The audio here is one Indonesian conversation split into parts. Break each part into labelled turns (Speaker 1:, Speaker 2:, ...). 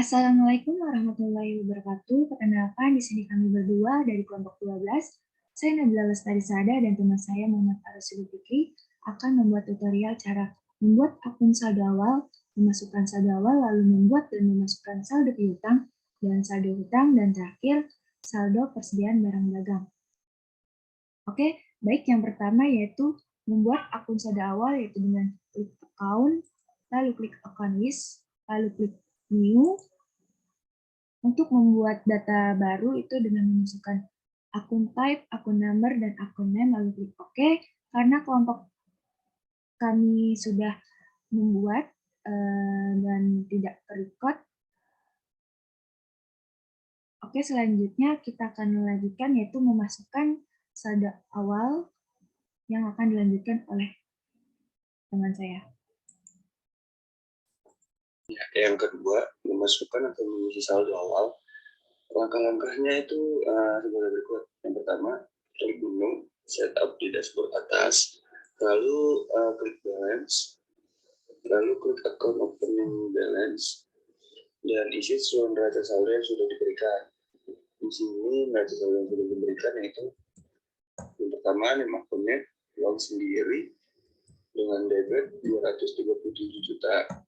Speaker 1: Assalamualaikum warahmatullahi wabarakatuh. Perkenalkan, di sini kami berdua dari kelompok 12. Saya Nabila Lestari Sada dan teman saya Muhammad Arsul Fikri akan membuat tutorial cara membuat akun saldo awal, memasukkan saldo awal, lalu membuat dan memasukkan saldo piutang, dan saldo hutang, dan terakhir saldo persediaan barang dagang. Oke, baik, yang pertama yaitu membuat akun saldo awal, yaitu dengan klik account, lalu klik account list, lalu klik new. Untuk membuat data baru itu dengan memasukkan akun type, akun number, dan akun name, lalu klik OK. Karena kelompok kami sudah membuat dan tidak record. Oke, selanjutnya kita akan melanjutkan yaitu memasukkan saldo awal yang akan dilanjutkan oleh teman saya.
Speaker 2: Yang kedua, memasukkan atau mengisi saldo awal. Langkah-langkahnya itu sebagai berikut. Yang pertama, klik menu, setup di dashboard atas, lalu klik balance, lalu klik account opening balance, dan isi sesuai neraca saldo yang sudah diberikan. Di sini neraca saldo yang sudah diberikan yaitu yang pertama, nama akunnya uang sendiri dengan debit 237 juta,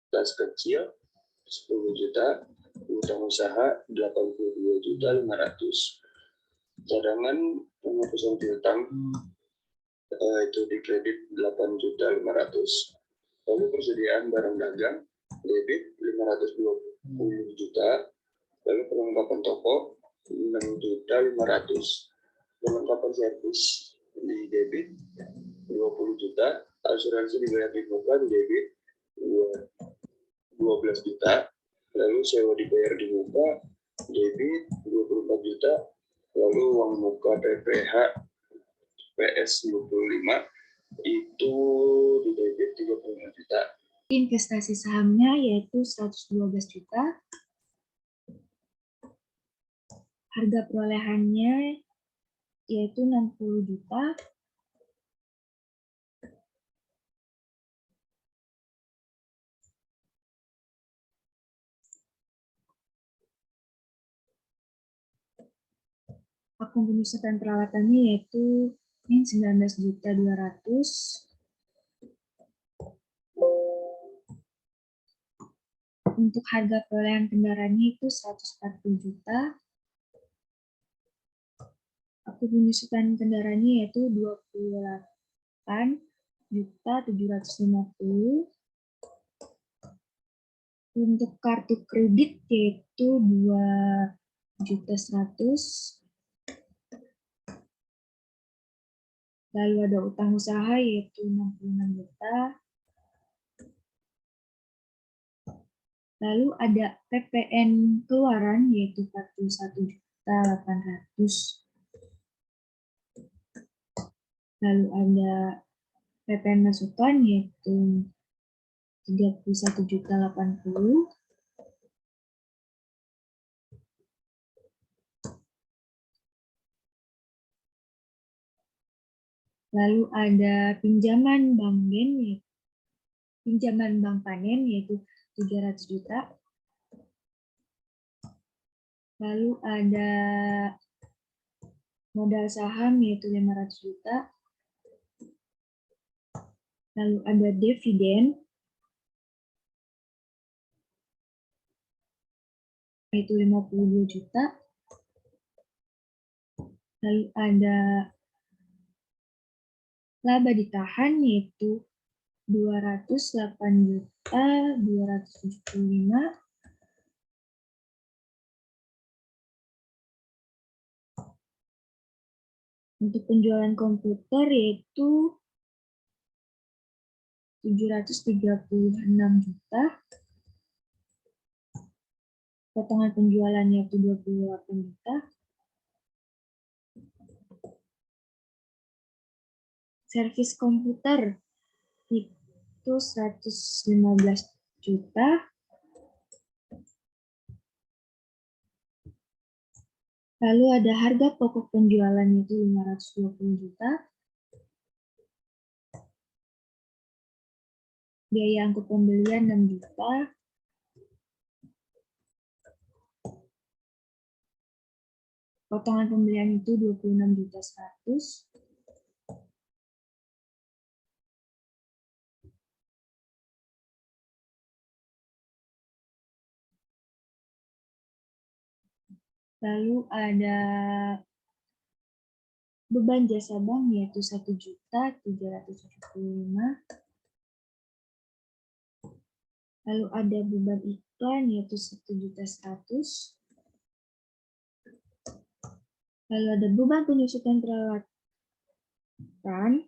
Speaker 2: kas kecil 10 juta, utang usaha 82.500.000, cadangan penghapusan piutang itu dikredit 8.500.000, lalu persediaan barang dagang debit 520 juta, lalu perlengkapan toko 6.500.000, perlengkapan servis di debit 20 juta, asuransi dibayar di muka di debit 12 juta, lalu sewa dibayar di muka debit 24 juta, lalu uang muka PPH PS 25 itu di debit 35 juta.
Speaker 1: Investasi sahamnya yaitu 112 juta. Harga perolehannya yaitu 60 juta. Akun penyusutan peralatannya yaitu 19.200.000. Untuk harga perolehan kendaraannya itu 140 juta. Akun penyusutan kendaraannya yaitu 28.750.000. Untuk kartu kredit yaitu 2.100.000. Lalu ada utang usaha yaitu 66 juta. Lalu ada PPN keluaran yaitu 41.800.000. Lalu ada PPN masukan yaitu 31.080.000. Lalu ada pinjaman bank panen yaitu 300 juta. Lalu ada modal saham yaitu 500 juta. Lalu ada dividen yaitu 52 juta. Lalu ada laba ditahan yaitu 208.275. Untuk penjualan komputer yaitu 736 juta. Potongan penjualannya itu 28 juta. Servis komputer itu 115 juta. Lalu ada harga pokok penjualan itu 520 juta. Biaya angkut pembelian 6 juta. Potongan pembelian itu 26.100.000. Lalu ada beban jasa bank yaitu 1.375.000. Lalu ada beban iklan yaitu 1.100.000. Lalu ada beban penyusutan peralatan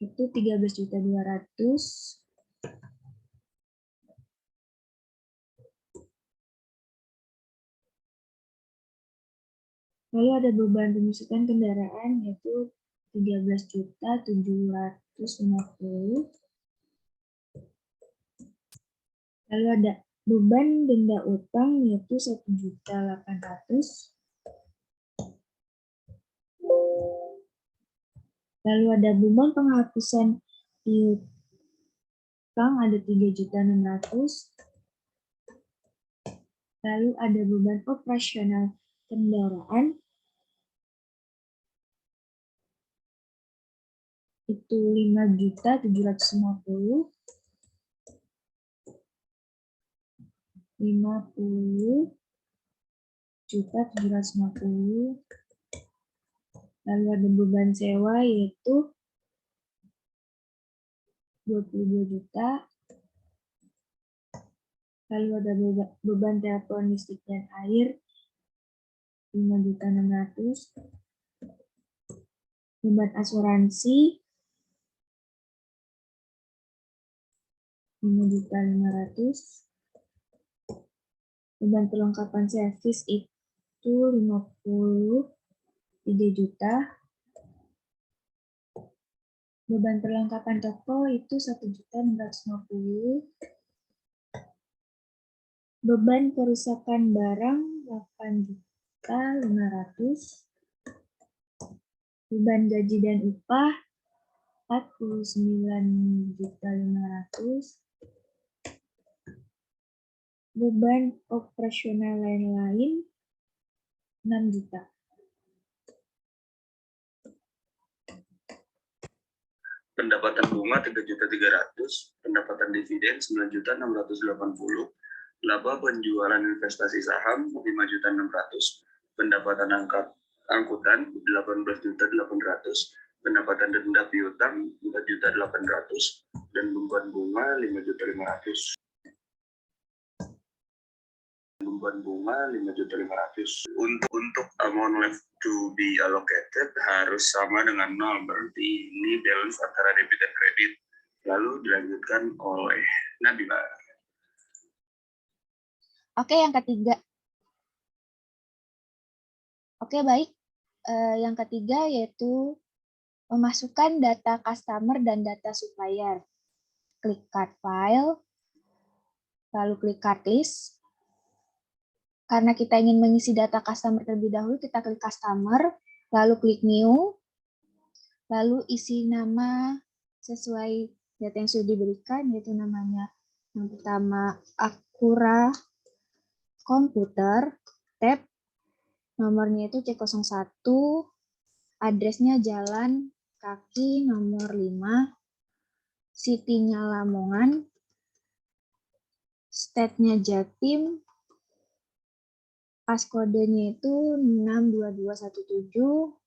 Speaker 1: itu 13.200.000. Lalu ada beban penyusutan kendaraan yaitu 13.750.000. Lalu ada beban denda utang yaitu 1.800.000. Lalu ada beban penghapusan piutang ada 3.600.000. Lalu ada beban operasional kendaraan itu 5.750.000. 50.750.000. Lalu ada beban sewa yaitu 22 juta. Lalu ada beban telepon, listrik, dan air 5.600.000. Beban asuransi 5.500.000. Beban perlengkapan servis itu 53 juta. Beban perlengkapan toko itu 1.650.000. Beban kerusakan barang 8.500.000. Beban gaji dan upah 49.500.000. Beban operasional lain-lain 6 juta.
Speaker 2: Pendapatan bunga 3.300.000, pendapatan dividen 9.680.000, laba penjualan investasi saham 5.600.000, pendapatan angkutan 18.800.000, pendapatan denda piutang 4.800.000, dan beban bunga 5.500.000. Beban bunga 5.500.000. Untuk amount left to be allocated harus sama dengan 0, berarti ini balance antara debit dan kredit. Lalu dilanjutkan oleh Nabila.
Speaker 3: Oke, yang ketiga. Oke, baik. Yang ketiga yaitu memasukkan data customer dan data supplier. Klik card file, lalu klik card list. Karena kita ingin mengisi data customer terlebih dahulu, kita klik customer, lalu klik new, lalu isi nama sesuai data yang sudah diberikan, yaitu namanya yang pertama Akura Komputer, tab, nomornya itu C01, adresnya Jalan Kaki nomor 5, city-nya Lamongan, state-nya Jatim, passcode-nya itu 62217,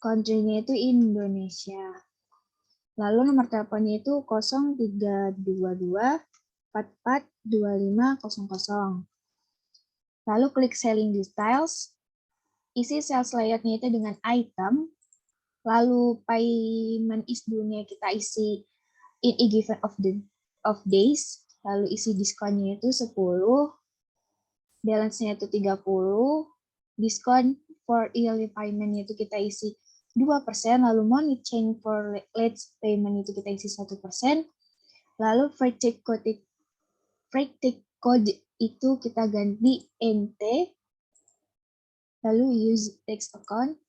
Speaker 3: country-nya itu Indonesia. Lalu nomor teleponnya itu 0322 442500. Lalu klik selling details, isi sales layout-nya itu dengan item, lalu payment is due-nya kita isi in a given of days, lalu isi diskonnya itu 10, balance-nya itu 30, diskon for early payment itu kita isi 2%, lalu money change for late payment itu kita isi 1%, lalu free take code itu kita ganti NT, lalu use text account,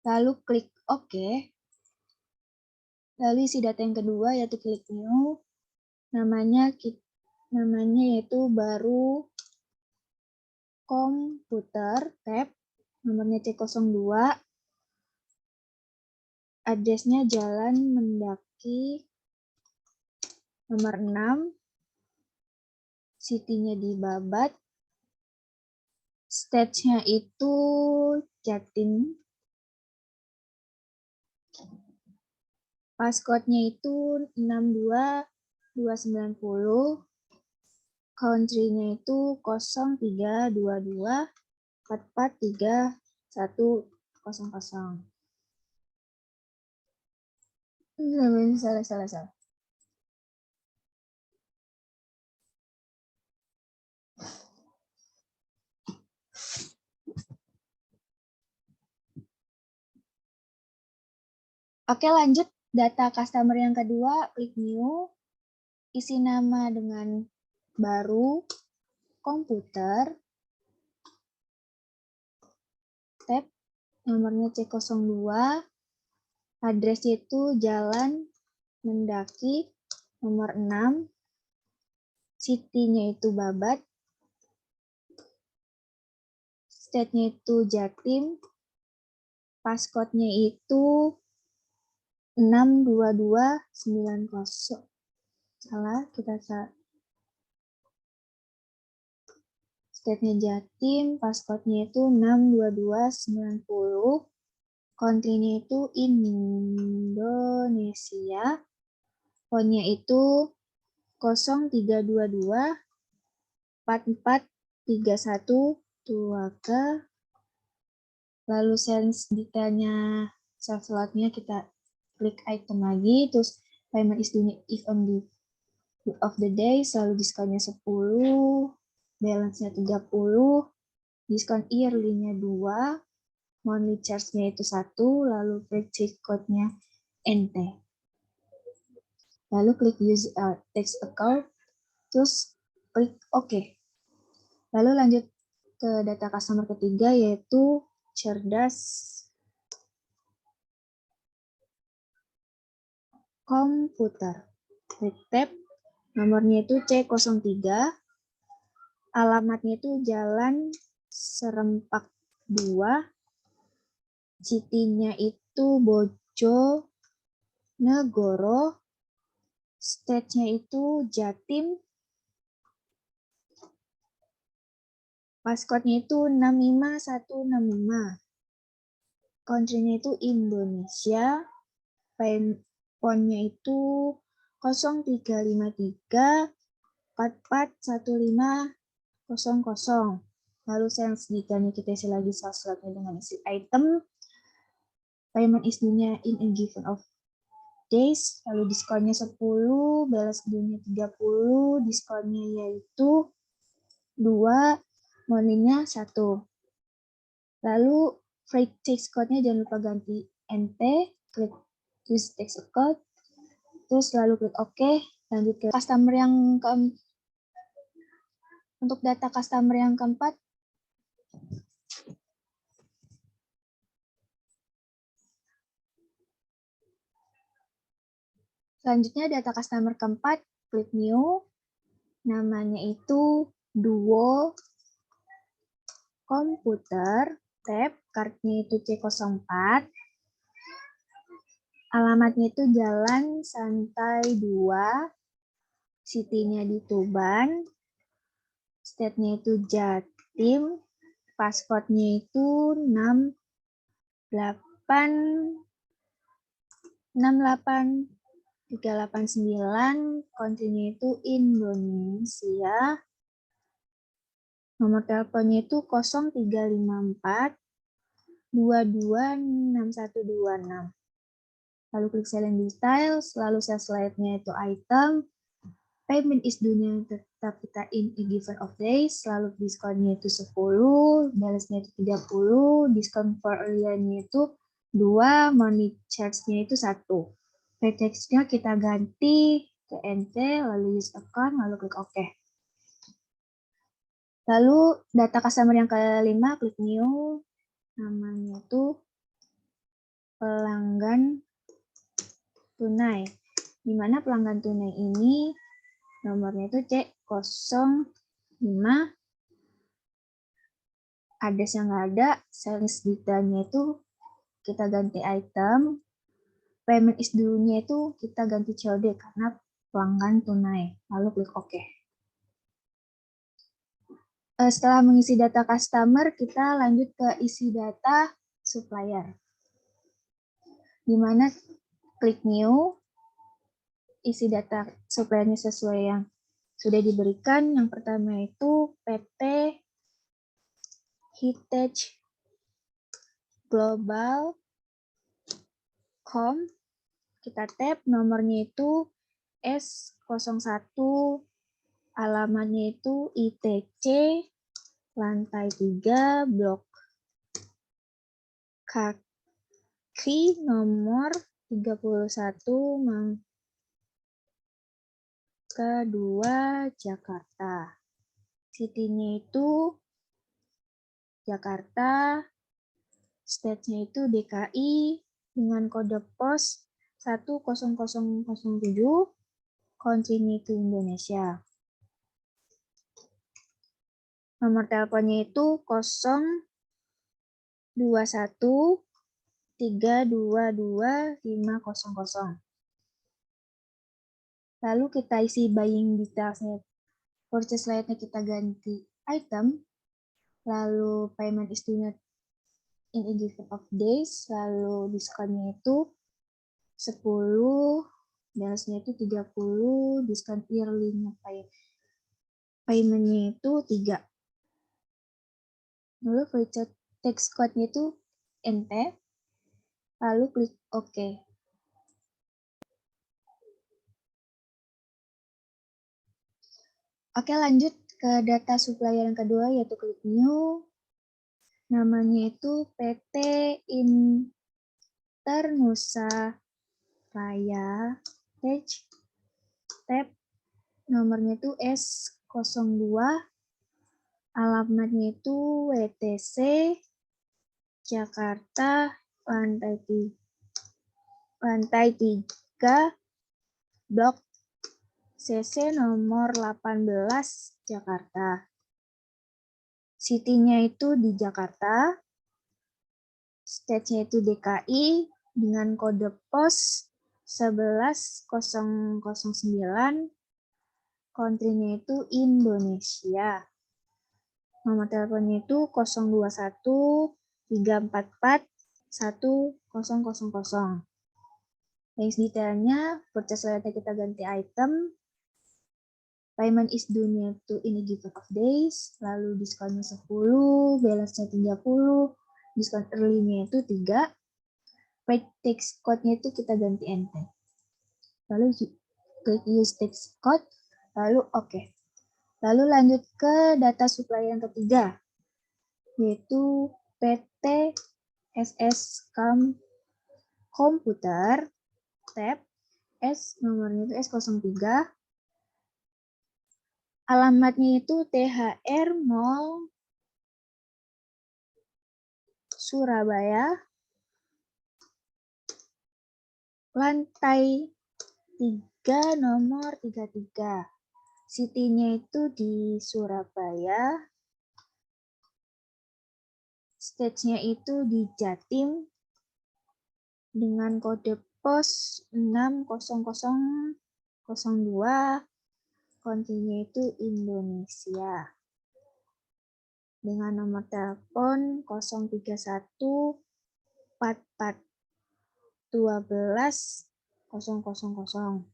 Speaker 3: lalu klik OK, lalu isi data yang kedua yaitu klik new, namanya namanya yaitu baru komputer, tab, nomornya C02, address-nya Jalan Mendaki nomor 6, city-nya di Babat, stage-nya itu Jatim, passcode-nya itu 62290, country-nya itu 0322 443100. Salah. Oke, lanjut data customer yang kedua, klik new, isi nama dengan baru, komputer, tab, nomornya C02, address itu Jalan Mendaki nomor 6, city-nya itu Babat, state-nya itu Jatim, passcode-nya itu 62290. Salah, kita state-nya Jatim, passcode-nya itu 62290, country-nya itu Indonesia, phone-nya itu 0322 443123, lalu sense detailnya self slot-nya kita klik item lagi, terus payment is due if on the of the day, selalu diskonnya 10, balance-nya 30, diskon yearly-nya 2, monthly charge-nya itu 1, lalu purchase code-nya NT. Lalu klik use text account, terus klik OK. Lalu lanjut ke data customer ketiga, yaitu cerdas komputer. Klik tab, nomornya itu C03, alamatnya itu Jalan Serempak 2, city-nya itu Bojonegoro, state-nya itu Jatim, passcode-nya itu 65165, country-nya itu Indonesia, phone-nya itu 0353 441500. Lalu sales detailnya kita isi lagi slot-slotnya dengan isi item. Payment is due-nya in a given of days, lalu diskonnya 10, balance due-nya 30, diskonnya yaitu 2, money-nya 1. Lalu freight tax code-nya jangan lupa ganti NT, klik use tax code, terus lalu klik OK, lanjut ke customer yang untuk data customer yang keempat, selanjutnya data customer keempat, klik new, namanya itu Duo Komputer, tab, kartunya itu C04, alamatnya itu Jalan Santai 2, city-nya di Tuban, state-nya itu Jatim, passcode-nya itu 68389, country-nya itu Indonesia, nomor teleponnya itu 0354 226126. Lalu klik selling details, lalu sales slide-nya itu item, payment is due-nya tetap kita in a given of days, lalu diskonnya itu 10, balance-nya itu 30, diskon for earlier-nya itu 2, money charge-nya itu 1. Pay-tax-nya kita ganti ke NT, lalu use account, lalu klik OK. Lalu data customer yang kelima, klik new, namanya itu pelanggan tunai. Di mana pelanggan tunai ini nomornya itu C05. Address yang nggak ada, sales detailnya itu kita ganti item, payment is due-nya itu kita ganti COD karena pelanggan tunai, lalu klik OK. Setelah mengisi data customer, kita lanjut ke isi data supplier. Di mana klik new, isi data suppliernya sesuai yang sudah diberikan. Yang pertama itu PT Hitachi Global Com. Kita tap, nomornya itu S01, alamatnya itu ITC, lantai 3, blok kaki nomor 31, Mangga 2, Jakarta. City-nya itu Jakarta, state-nya itu DKI, dengan kode pos 10007, country-nya itu Indonesia. Nomor teleponnya itu 021 322 500. Lalu kita isi buying details-nya. Purchase line-nya kita ganti item, lalu payment is due in a given of days, lalu diskonnya itu 10, balance-nya itu 30, diskon yearly-nya payment-nya itu 3. Lalu feature text code-nya itu NT, lalu klik OK. Oke, lanjut ke data supplier yang kedua, yaitu klik new. Namanya itu PT Internusa Raya, tab, nomornya itu S02, alamatnya itu WTC, Jakarta, lantai 3, blok CC nomor 18, Jakarta. City-nya itu di Jakarta, state-nya itu DKI, dengan kode pos 11009, country-nya itu Indonesia. Nomor teleponnya itu 021 344 1000. Thanks detailnya, purchase line kita ganti item, payment is due-nya itu in a given of days, lalu diskonnya 10, balance-nya 30, diskon early-nya itu 3, paid text code-nya itu kita ganti NT. Lalu klik use text code, lalu OK. Lalu lanjut ke data supplier yang ketiga, yaitu PT SS Komputer, tab, S, nomornya itu S03, alamatnya itu THR Mall Surabaya, lantai 3, nomor 33. City-nya itu di Surabaya, stage-nya itu di Jatim, dengan kode pos 60002, country-nya itu Indonesia. Dengan nomor telepon 031 44 12 000.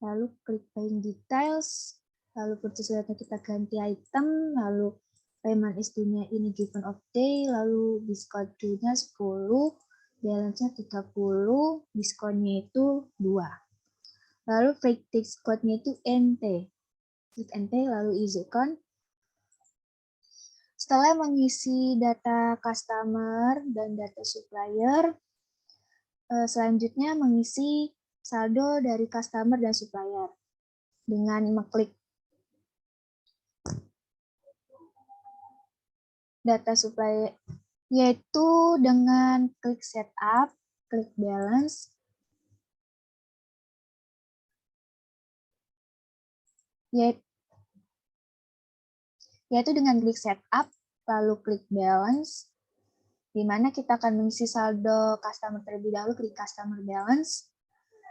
Speaker 3: Lalu klik buying details, lalu purchase line kita ganti item, lalu payment is due-nya in a given of day, lalu diskon due-nya 10, balance-nya 30, diskonnya itu 2. Lalu free text code-nya itu NT. Klik NT, lalu isi account. Setelah mengisi data customer dan data supplier, selanjutnya mengisi saldo dari customer dan supplier dengan mengklik data supplier, yaitu dengan klik setup, klik balance, yaitu dengan klik setup, lalu klik balance, di mana kita akan mengisi saldo customer terlebih dahulu, klik customer balance,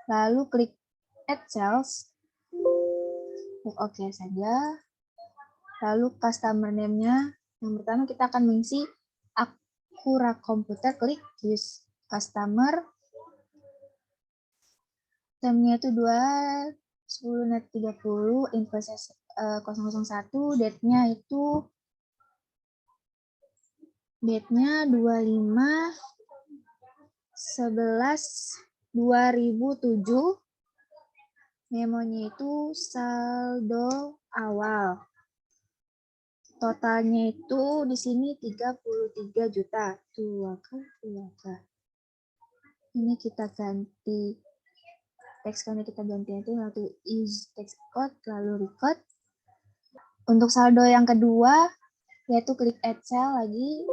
Speaker 3: lalu klik add cells, klik OK saja, lalu customer name-nya, yang pertama kita akan mengisi Akura Komputer, klik use customer, termnya itu 2/10/30, invoice 001, date-nya itu date-nya 25/11/2007. Memonya itu saldo awal. Totalnya itu di sini 33 juta. Ini kita ganti text code, kita ganti nanti lalu use text code lalu record. Untuk saldo yang kedua yaitu klik add cell lagi,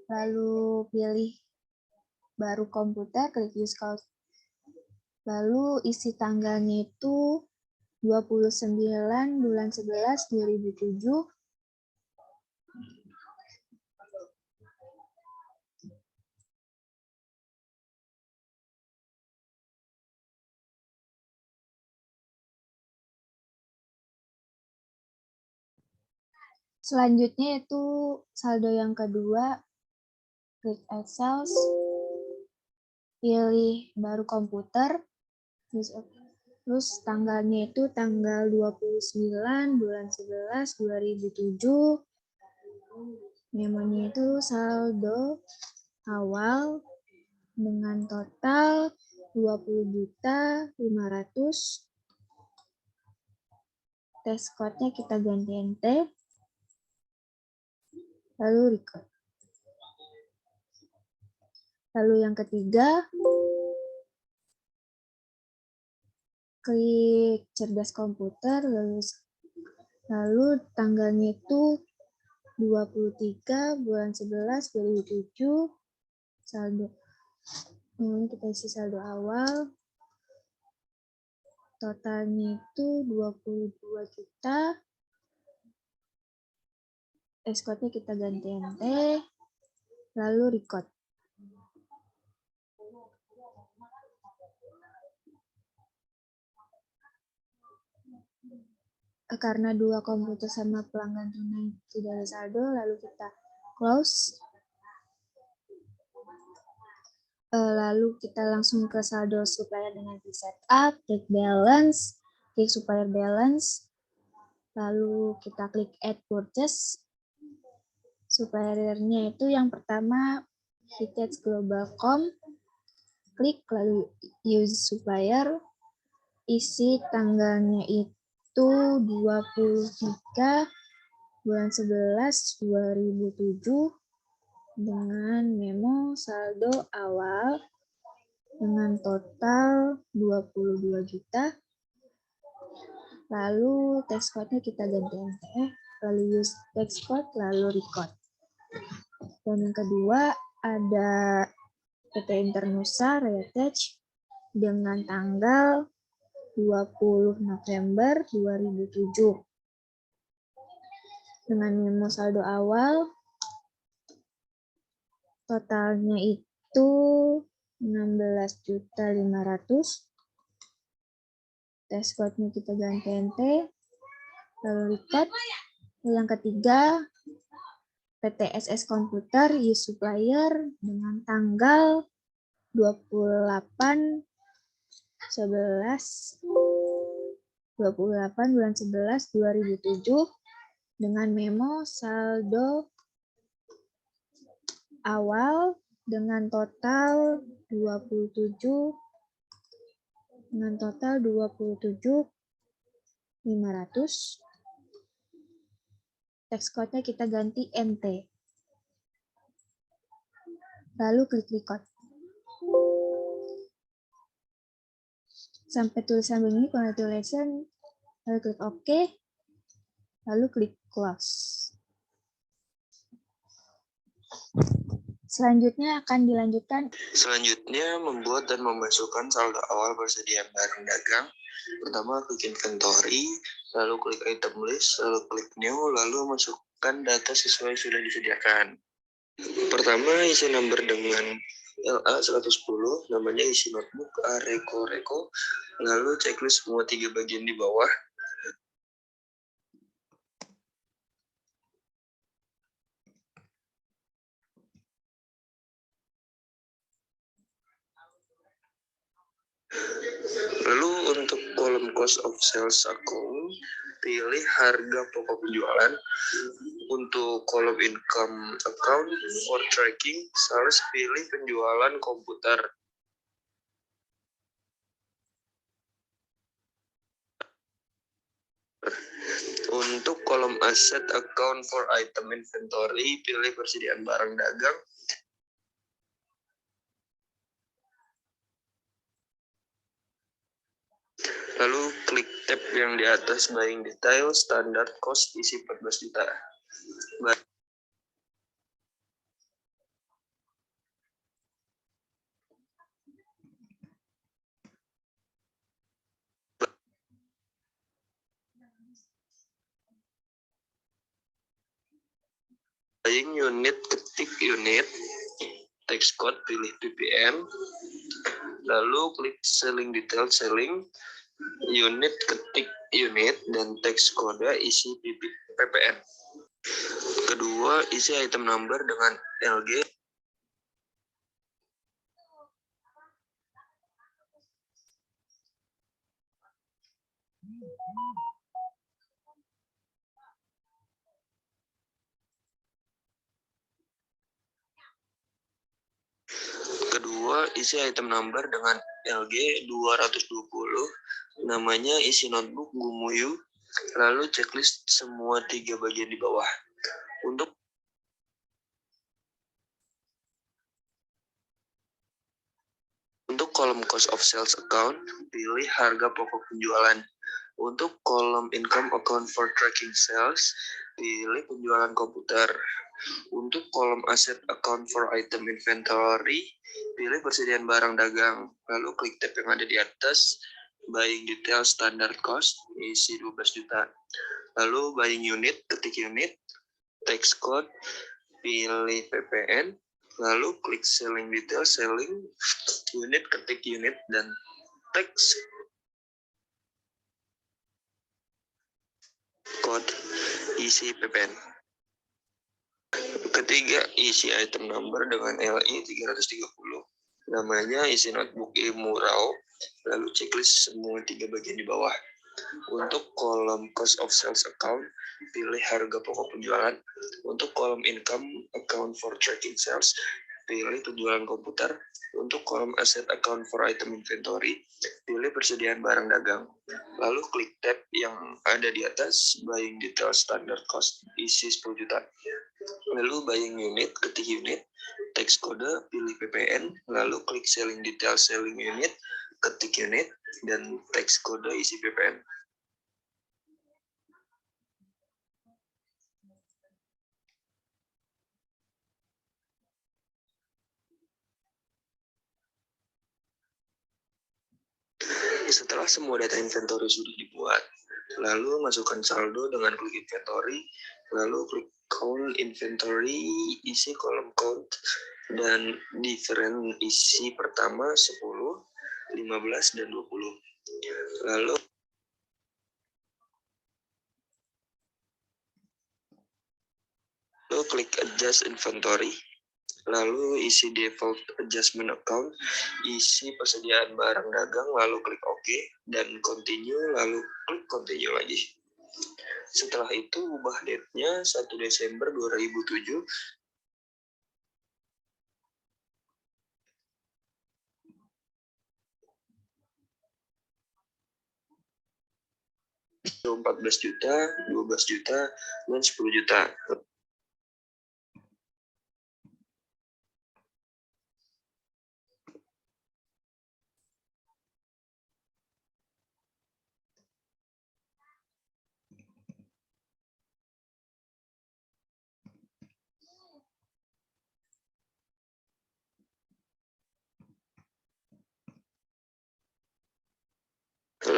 Speaker 3: lalu pilih baru komputer, klik use code, lalu isi tanggalnya itu 29/11/2007. Selanjutnya itu saldo yang kedua, klik add cells, pilih baru komputer, terus tanggalnya itu tanggal 29/11/2007. Memonya itu saldo awal dengan total 20.500.000. Test code-nya kita ganti NT. Lalu record. Lalu yang ketiga, klik cerdas komputer, lalu tanggalnya itu 23/11/2007, saldo. Ini kita isi saldo awal. Totalnya itu 22 juta. Test code-nya kita ganti NT, lalu record. Karena dua komputer sama pelanggan tunai tidak ada saldo, lalu kita close. Lalu kita langsung ke saldo supplier dengan klik setup, klik balance, klik supplier balance, lalu kita klik add purchase. Suppliernya itu yang pertama Hitachi Globalcom, klik lalu use supplier, isi tanggalnya itu 23/11/2007 dengan memo saldo awal dengan total 22 juta. Lalu text code-nya kita ganti NT, lalu use text code, lalu record. Dan yang kedua ada PT Internusa Reattach dengan tanggal 20 November 2007. Dengan memo saldo awal, totalnya itu 16.500.000. Test code-nya kita ganti NT, lalu record. Yang ketiga, PT SS Komputer use supplier dengan tanggal 28/11/2007 dengan memo saldo awal dengan total 27.500. Text code-nya kita ganti NT. Lalu klik record. Sampai tulisan begini, congratulations. Lalu klik OK. Lalu klik close. Selanjutnya akan dilanjutkan.
Speaker 2: Selanjutnya membuat dan memasukkan saldo awal persediaan barang dagang Pertama, klik inventory, lalu klik item list, lalu klik new, lalu masukkan data sesuai sudah disediakan. Pertama, isi number dengan LA 110, namanya isi notebook Reko, lalu checklist semua 3 bagian di bawah. Lalu untuk kolom cost of sales account, pilih harga pokok penjualan. Untuk kolom income account for tracking sales, pilih penjualan komputer. Untuk kolom asset account for item inventory, pilih persediaan barang dagang. Lalu klik tab yang di atas buying detail, standard cost, isi 14 juta. Buying unit, ketik unit, text code, pilih ppm, lalu klik selling detail selling, unit, ketik unit, dan teks kode isi ppn. Kedua, isi item number dengan LG. Kedua, isi item number dengan LG 220, namanya isi notebook Gumuyu, lalu checklist semua 3 bagian di bawah. Untuk kolom cost of sales account, pilih harga pokok penjualan. Untuk kolom income account for tracking sales, pilih penjualan komputer. Untuk kolom asset account for item inventory, pilih persediaan barang dagang. Lalu klik tab yang ada di atas, buying detail standard cost, isi 12 juta. Lalu buying unit, ketik unit, text code, pilih ppn, lalu klik selling detail selling, unit, ketik unit, dan teks code, isi ppn. Ketiga, isi item number dengan LI 330, namanya isi notebook Imurao, lalu checklist semua 3 bagian di bawah. Untuk kolom cost of sales account, pilih harga pokok penjualan. Untuk kolom income account for tracking sales, pilih penjualan komputer. Untuk kolom asset account for item inventory, pilih persediaan barang dagang. Lalu klik tab yang ada di atas, buying detail standard cost, isi 10 juta. Lalu buying unit, ketik unit, teks kode, pilih ppn, lalu klik selling detail selling unit, ketik unit, dan teks kode isi ppn. Setelah semua data inventory sudah dibuat, lalu masukkan saldo dengan klik inventory, lalu klik count inventory, isi kolom count, dan different isi pertama 10, 15, dan 20. Lalu klik adjust inventory, lalu isi default adjustment account, isi persediaan barang dagang, lalu klik OK, dan continue, lalu klik continue lagi. Setelah itu ubah date-nya 1 Desember 2007. $14 juta, 12 juta, dan 10 juta.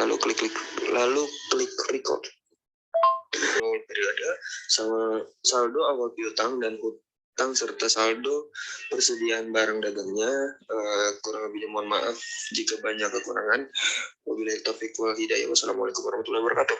Speaker 2: lalu klik record. Periode sama saldo awal piutang dan hutang serta saldo persediaan barang dagangnya. Kurang lebihnya mohon maaf jika banyak kekurangan. Wabillahi taufiq wal hidayah. Wassalamualaikum warahmatullahi wabarakatuh.